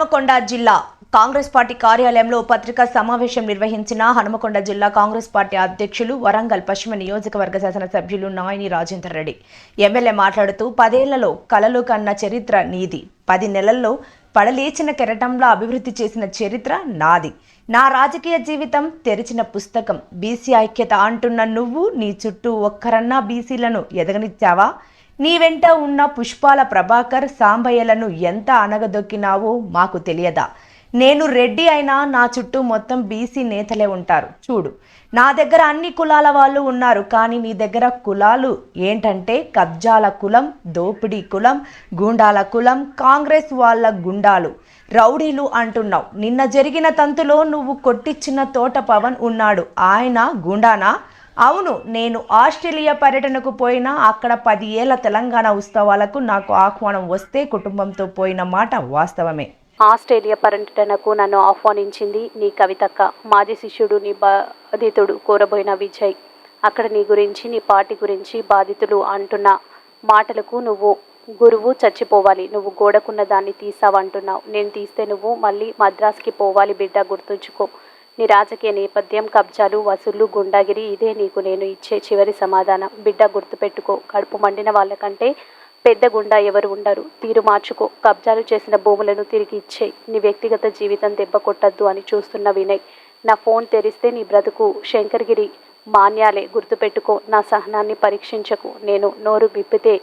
హనుమకొండ జిల్లా కాంగ్రెస్ పార్టీ కార్యాలయంలో పత్రికా సమావేశం నిర్వహించిన హనుమకొండ జిల్లా కాంగ్రెస్ పార్టీ అధ్యక్షులు వరంగల్ పశ్చిమ నియోజకవర్గ శాసనసభ్యులు నాయని రాజేందర్ రెడ్డి ఎమ్మెల్యే మాట్లాడుతూ 10 ఏళ్లలో కలలు కన్న చరిత్ర నీది, 10 నెలల్లో పడలేచిన కెరటంలా అభివృద్ధి చేసిన చరిత్ర నాది, నా రాజకీయ జీవితం తెరిచిన పుస్తకం, బీసీ ఐక్యత అంటున్న నువ్వు నీ చుట్టూ ఒక్కరన్నా బీసీలను ఎదగనిచ్చావా? నీ వెంట ఉన్న పుష్పాల ప్రభాకర్ సాంబయ్యలను ఎంత అనగదొక్కినావో మాకు తెలియదా? నేను రెడ్డి అయినా నా చుట్టూ మొత్తం బీసీ నేతలే ఉంటారు. చూడు, నా దగ్గర అన్ని కులాల వాళ్ళు ఉన్నారు, కానీ నీ దగ్గర కులాలు ఏంటంటే కబ్జాల కులం, దోపిడీ కులం, గూండాల కులం, కాంగ్రెస్ వాళ్ళ గుండాలు, రౌడీలు అంటున్నావు. నిన్న జరిగిన తంతులో నువ్వు కొట్టించిన తోట పవన్ ఉన్నాడు, ఆయన గుండానా? అవును, నేను ఆస్ట్రేలియా పర్యటనకు పోయినా అక్కడ 10 ఏళ్ల తెలంగాణ ఉత్సవాలకు నాకు ఆహ్వానం వస్తే కుటుంబంతో పోయిన మాట వాస్తవమే. ఆస్ట్రేలియా పర్యటనకు నన్ను ఆహ్వానించింది నీ కవితక్క, మాజీ శిష్యుడు నీ బాధితుడు కోరబోయిన విజయ్. అక్కడ నీ గురించి, నీ పార్టీ గురించి బాధితులు అంటున్న మాటలకు నువ్వు గురువు చచ్చిపోవాలి, నువ్వు గోడకున్న దాన్ని తీసావంటున్నావు. నేను తీస్తే నువ్వు మళ్ళీ మద్రాస్కి పోవాలి బిడ్డ, గుర్తుంచుకో. నీ రాజకీయ నేపథ్యం కబ్జాలు, వసూళ్లు, గుండాగిరి, ఇదే నీకు నేను ఇచ్చే చివరి సమాధానం బిడ్డ, గుర్తుపెట్టుకో. కడుపు మండిన వాళ్ళకంటే పెద్ద గుండా ఎవరు ఉండరు. తీరు మార్చుకో, కబ్జాలు చేసిన భూములను తిరిగి ఇచ్చేయి, నీ వ్యక్తిగత జీవితం దెబ్బ కొట్టద్దు అని చూస్తున్న వినయ్. నా ఫోన్ తెరిస్తే నీ బ్రతుకు శంకర్గిరి మాన్యాలే, గుర్తుపెట్టుకో. నా సహనాన్ని పరీక్షించకు, నేను నోరు విప్పితే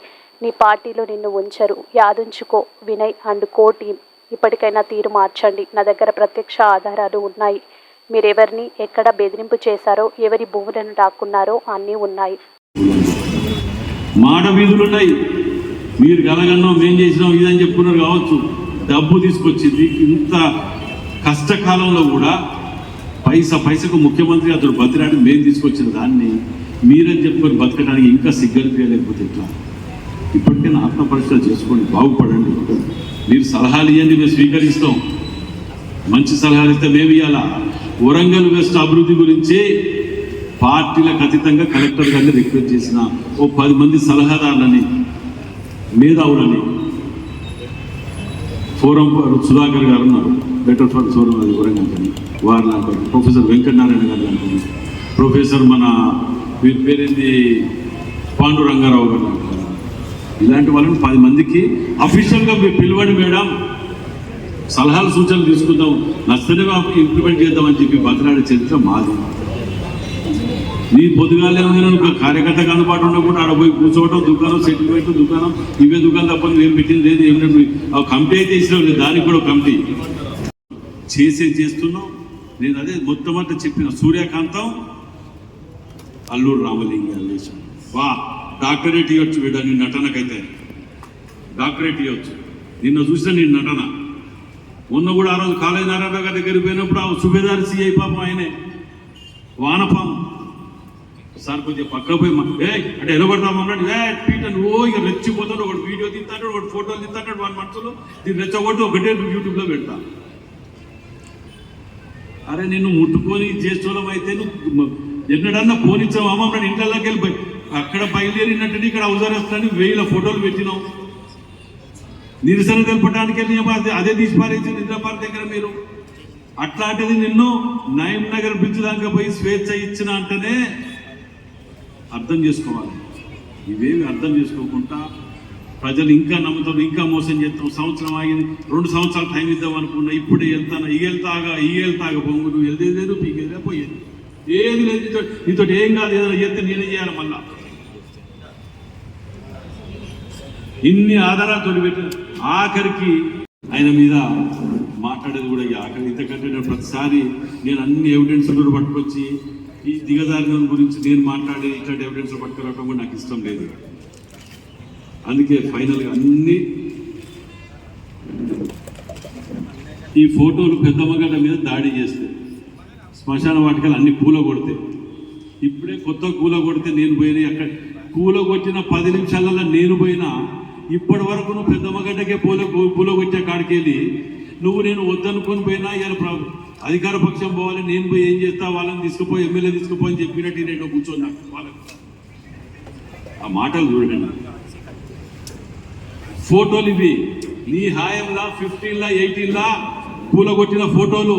నీ పార్టీలో నిన్ను ఉంచరు, యాదుంచుకో. వినయ్ అండ్ కో టీం, ఇప్పటికైనా తీరు మార్చండి. నా దగ్గర ప్రత్యక్ష ఆధారాలు ఉన్నాయి. మీరెవరిని ఎక్కడ బెదిరింపు చేశారో, ఎవరి భూములను రాక్కున్నారో అన్నీ ఉన్నాయి. మాట వీధులున్నాయి, మీరు కలగన్నాం మేం చేసినాం ఇదని చెప్పుకున్నారు కావచ్చు. డబ్బు తీసుకొచ్చింది ఇంత కష్టకాలంలో కూడా పైసకు ముఖ్యమంత్రి అతడు బతిరాడి మేము తీసుకొచ్చిన దాన్ని మీరని చెప్పుకొని బతకడానికి ఇంకా సిగ్గనిపించలేకపోతే ఇట్లా. ఇప్పటికైనా ఆత్మపరిశీలన చేసుకోండి, బాగుపడండి. మీరు సలహాలు ఇవ్వండి, మేము స్వీకరిస్తాం. మంచి సలహాలు ఇస్తే మేము ఇవ్వాలా. వరంగల్ వెస్ట్ అభివృద్ధి గురించి పార్టీలకు అతీతంగా కలెక్టర్ గారిని రిక్వెస్ట్ చేసిన 10 మంది సలహాదారులని, మేధావులని, ఫోరం సుధాకర్ గారు ఉన్నారు, బెటర్ ఫర్ ఫోరం అది వరంగల్ అని, వారు ప్రొఫెసర్ వెంకటనారాయణ గారు అనుకుని, ప్రొఫెసర్ మన వీరి పేరేంది పాండురంగారావు గారు, ఇలాంటి వాళ్ళని 10 మందికి అఫీషియల్గా మీరు పిలవండి మేడం, సలహాలు సూచనలు తీసుకుందాం, నచ్చనే ఇంప్లిమెంట్ చేద్దామని చెప్పి బతనాడే చరిత్ర మాది. నీ పొద్దుగాలే ఒక కార్యకర్తకు అందుబాటు ఉండకుండా ఆడ పోయి కూర్చోవటం, దుకాణం సెటిల్మెంట్, దుకాణం ఇవే దుకాణం తప్ప ఏం పెట్టింది లేదు. ఏమిటంటే కమిటీ అయితే ఇచ్చినాం లేదు, దానికి కూడా కమిటీ చేస్తున్నాం. నేను అదే మొట్టమొదట చెప్పిన సూర్యకాంతం, అల్లూరు రామలింగ వా డాక్టరేట్ ఇవ్వచ్చు బిడ్డ, నీ నటనకైతే డాక్టరేట్ ఇవ్వచ్చు. నిన్న చూసిన నీ నటన. మొన్న కూడా ఆ రోజు కాలేజ్ నారాయణ గారి దగ్గరికి పోయినప్పుడు ఆ సుబేదారి సిఐ పాపం ఆయనే వానపాము సార్ కొంచెం పక్క పోయి అంటే ఎలబడతామన్నాడు, పీటను ఇక రెచ్చిపోతాడు. ఒకటి వీడియో తింటాడు, ఒకటి ఫోటోలు తింటాడు, వాడి మనసులో దీన్ని రెచ్చగొట్టి ఒకటే యూట్యూబ్లో పెడతా. అరే నిన్ను ముట్టుకొని చేస్తోళం అయితే నువ్వు ఎన్నడన్నా పోనిచ్చావు అమ్మ, ఇంట్లోకి వెళ్ళిపోయి అక్కడ బయలుదేరినట్టు ఇక్కడ అవసరస్తానని 1000 ఫోటోలు పెట్టినావు. నిరసన తెలపడానికి వెళ్ళి అదే తీసి పారేసి నిద్రపార్టీ దగ్గర మీరు. అట్లాంటిది నిన్ను నయం నగర్ బ్రిడ్జ్ దాకా పోయి స్వేచ్ఛ ఇచ్చిన అంటేనే అర్థం చేసుకోవాలి. ఇవేమి అర్థం చేసుకోకుండా ప్రజలు ఇంకా నమ్ముతారు, ఇంకా మోసం చేస్తాం. సంవత్సరం ఆగింది, 2 సంవత్సరాలు టైం ఇద్దాం అనుకున్నా, ఇప్పుడే వెళ్తాను, ఈ వెళ్తాగా పొంగు, నువ్వు వెళ్తేలేదు పీకేదే పోయేది ఏది లేదు. నీతో ఏం కాదు, ఏదైనా చేస్తే నేనే చేయాలి. మళ్ళా ఇన్ని ఆధారాలతో పెట్టి ఆఖరికి ఆయన మీద మాట్లాడేది కూడా ఆఖరి ఇంతకంటే నేను ప్రతిసారి నేను అన్ని ఎవిడెన్స్ కూడా పట్టుకొచ్చి ఈ దిగజారిన గురించి నేను మాట్లాడి ఇట్లాంటి ఎవిడెన్స్ పట్టుకురావడం కూడా నాకు ఇష్టం లేదు. అందుకే ఫైనల్గా అన్ని ఈ ఫోటోలు పెద్దమ్మగడ్డ మీద దాడి చేస్తే, శ్మశాన వాటికలు అన్ని కూలగొడితే, ఇప్పుడే కొత్త కూలగొడితే నేను పోయినా, అక్కడ కూలగొట్టిన 10 నిమిషాలలో నేను పోయినా ఇప్పటి వరకు నువ్వు పెద్దమ్మగడ్డకే పూలగొచ్చే కాడికి వెళ్ళి నేను వద్దనుకొని పోయినా ఇలా అధికార పక్షం పోవాలి, నేను పోయి ఏం చేస్తా, వాళ్ళని తీసుకుపోయి ఎమ్మెల్యే తీసుకుపోయి అని చెప్పినట్టు నేను కూర్చొని వాళ్ళకి ఆ మాటలు చూడండి. ఫోటోలు ఇవి నీ హాయంలా 15లా 18లా కూలగొట్టిన ఫోటోలు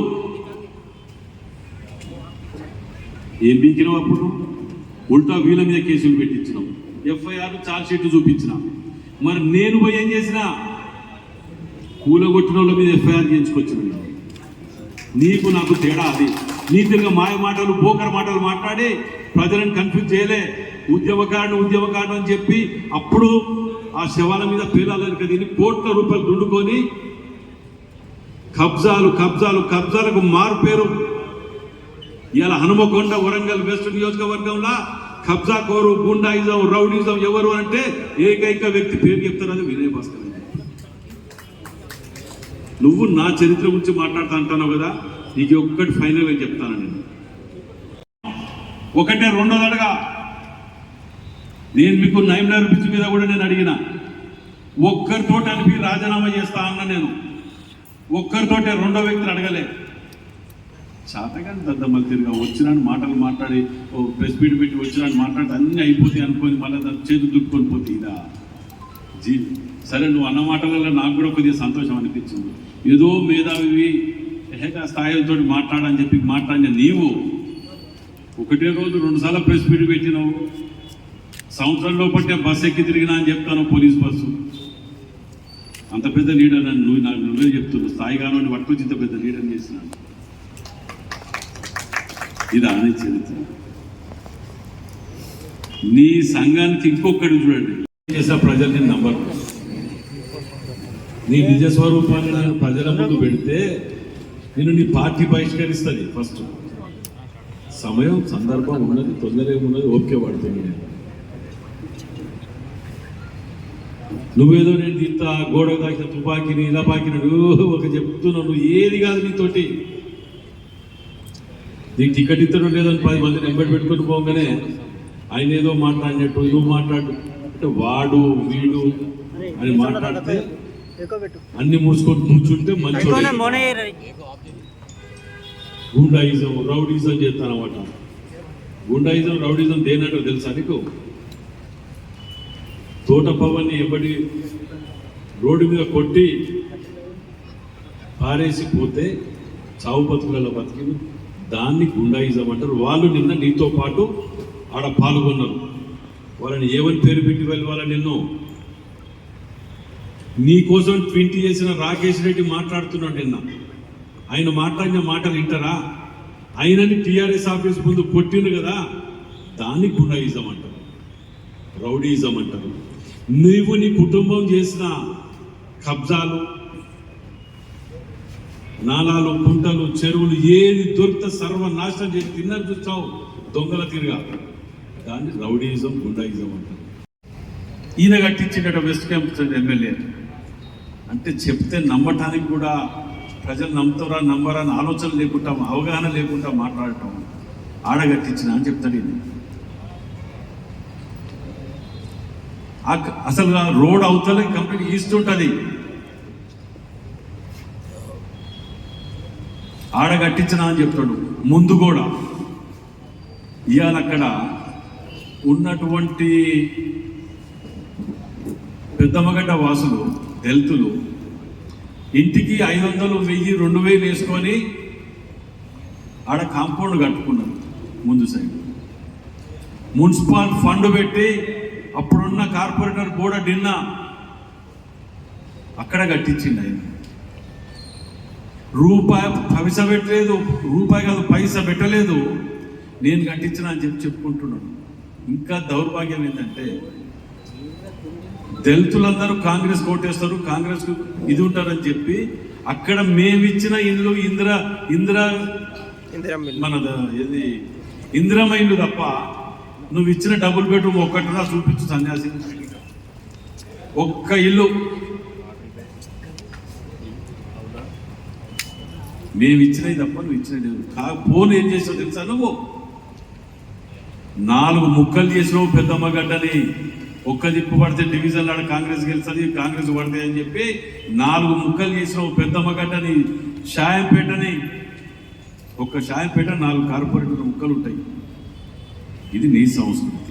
ఏం బీకినావు అప్పుడు? ఉల్టా వీళ్ళ మీద కేసులు పెట్టించినాం, ఎఫ్ఐఆర్ ఛార్జ్ షీట్ చూపించినాం. మరి నేను పోయి ఏం చేసినా కూలగొట్టిన వాళ్ళ మీద ఎఫ్ఐఆర్ చేయించుకొచ్చిన. నీకు నాకు తేడా అది. నీతిగా మాయ మాటలు పోకర మాటలు మాట్లాడి ప్రజలను కన్ఫ్యూజ్ చేయలే. ఉద్యమకాండం అని చెప్పి అప్పుడు ఆ శవాల మీద పేలాలని కదిని కోట్ల రూపాయలు దుండుకొని కబ్జాలకు మారు పేరు. ఇలా హనుమకొండ వరంగల్ వెస్ట్ నియోజకవర్గంలో కబ్జా కోరు, గుండాయిజం, రౌడీజం ఎవరు అంటే ఏకైక వ్యక్తి పేరు చెప్తారు, అది వినయ్ భాస్కర్. నువ్వు నా చరిత్ర గురించి మాట్లాడుతా అంటున్నావు కదా, నీకు ఒక్కటి ఫైనల్ అని చెప్తాను నేను. ఒకటే రెండోదడగా నేను మీకు 9 రూపీస్ మీద కూడా నేను అడిగిన, ఒక్కరితో అనిపి రాజీనామా చేస్తా అన్న. నేను ఒక్కరితోటే రెండో వ్యక్తులు అడగలే. శాతగాని దద్దమ్మలు తిరిగా వచ్చినాను మాటలు మాట్లాడి ప్రెస్ మీట్ పెట్టి వచ్చినాను మాట్లాడి అన్నీ అయిపోతాయి అనుకొని మళ్ళీ దాన్ని చేతులు దుక్కుని పోతే ఇదా సరే నువ్వు అన్న మాటలలో నాకు కూడా కొద్దిగా సంతోషం అనిపించింది. ఏదో మేధావి ఏక స్థాయిలతో మాట్లాడని చెప్పి మాట్లాడిన నీవు ఒకటే రోజు 2 సార్లు ప్రెస్ మీట్ పెట్టినావు. సంవత్సరంలో పట్టే బస్సు ఎక్కి తిరిగినా అని చెప్తాను, పోలీస్ బస్సు. అంత పెద్ద లీడర్ అని నువ్వే చెప్తున్నావు. స్థాయిగానో పట్టుకొచ్చి ఇంత పెద్ద లీడర్ చేసినాను. ఇదా అని చరిత్ర. నీ సంఘానికి ఇంకొకటి చూడండి, చేసే ప్రజల్ని నంబరు. నీ నిజ స్వరూపాన్ని నేను ప్రజల ముందు పెడితే నీ పార్టీ బహిష్కరిస్తుంది. ఫస్ట్ సమయం సందర్భం ఉన్నది, తొందర ఏమున్నది, ఓకే పడుతుంది. నువ్వేదో నేను ఇంత గోడ దాకిన తుపాకీని ఇలా పాకినాడు ఒక చెప్తున్నావు. నువ్వు ఏది కాదు నీతోటి. నీకు టికెట్ ఇద్దరు లేదని 10 మందిని ఎంబడి పెట్టుకొని పోగానే ఆయన ఏదో మాట్లాడినట్టు నువ్వు మాట్లాడు అంటే వాడు వీడు అని మాట్లాడితే అన్ని మూసుకొని కూర్చుంటే మంచి గుండాయిజం రౌడీజం చేస్తానమాట. గుండాయిజం రౌడీజం దేనంటో తెలుసా నీకు? తోట పవన్ని ఎంబడి రోడ్డు మీద కొట్టి పారేసి పోతే చావు బతుకులలో బతికి దాన్ని గుండాయిజం అంటారు. వాళ్ళు నిన్న నీతో పాటు ఆడ పాల్గొన్నారు. వాళ్ళని ఏమని పేరు పెట్టి వెళ్ళాల నిన్ను? నీ కోసం ట్వీట్ చేసిన రాకేష్ రెడ్డి మాట్లాడుతున్నాడు నిన్న. ఆయన మాట్లాడిన మాటలు వింటారా? ఆయనని టీఆర్ఎస్ ఆఫీస్ ముందు కొట్టిండు కదా, దాన్ని గుండాయిజం అంటారు, రౌడీజం అంటారు. నీవు నీ కుటుంబం చేసిన కబ్జాలు, నాలాలు, కుంటలు, చెరువులు ఏది దొరికితే సర్వనాశనం చేసి తిన్నారు చూస్తావు దొంగల తిరిగా, దాన్ని రౌడీయిజం గుండాయిజం అంటారు. ఈయన కట్టించినట్టు వెస్ట్ క్యాంప్ ఎమ్మెల్యే అంటే చెప్తే నమ్మటానికి కూడా ప్రజలు నమ్మరా అని ఆలోచన లేకుండా అవగాహన లేకుండా మాట్లాడటం ఆడగట్టించిన అని చెప్తాడు ఈయన. అసలు రోడ్ అవతల కంప్లీట్ ఈస్ట్ ఉంటుంది, ఆడగట్టించిన అని చెప్తాడు. ముందు కూడా ఇవాళ అక్కడ ఉన్నటువంటి పెద్దమ్మగడ్డ వాసులు దళితులు ఇంటికి 500, 1000, 2000 వేసుకొని ఆడ కాంపౌండ్ కట్టుకున్నారు. ముందు సైడ్ మున్సిపల్ ఫండ్ పెట్టి అప్పుడున్న కార్పొరేటర్ బోర్డ డిన్నా అక్కడ కట్టించింది. ఆయన రూపాయి పైసా పెట్టలేదు, రూపాయి కాదు పైసా పెట్టలేదు, నేను కట్టించిన అని చెప్పుకుంటున్నాను. ఇంకా దౌర్భాగ్యం ఏంటంటే దళితులందరూ కాంగ్రెస్ కోటేస్తారు, కాంగ్రెస్ ఇది ఉంటారని చెప్పి అక్కడ మేమిచ్చిన ఇల్లు ఇందిరమ్మ ఇల్లు తప్ప నువ్వు ఇచ్చిన డబుల్ బెడ్రూమ్ ఒక్కటిరా చూపించు సన్యాసి. ఒక్క ఇల్లు మేము ఇచ్చినవి తప్ప నువ్వు ఇచ్చినవి ఫోన్ ఏం చేసావు తెలుసా? నువ్వు 4 ముక్కలు చేసినావు పెద్దమ్మగడ్డని. ఒక్క దిక్కు పడితే డివిజన్ లాడ కాంగ్రెస్ గెలుస్తుంది, కాంగ్రెస్ పడితే అని చెప్పి 4 ముక్కలు చేసినావు పెద్దమ్మగడ్డని, షాయంపేటని. ఒక్క షాయంపేట 4 కార్పొరేటర్ ముక్కలు ఉంటాయి. ఇది నీ సంస్కృతి.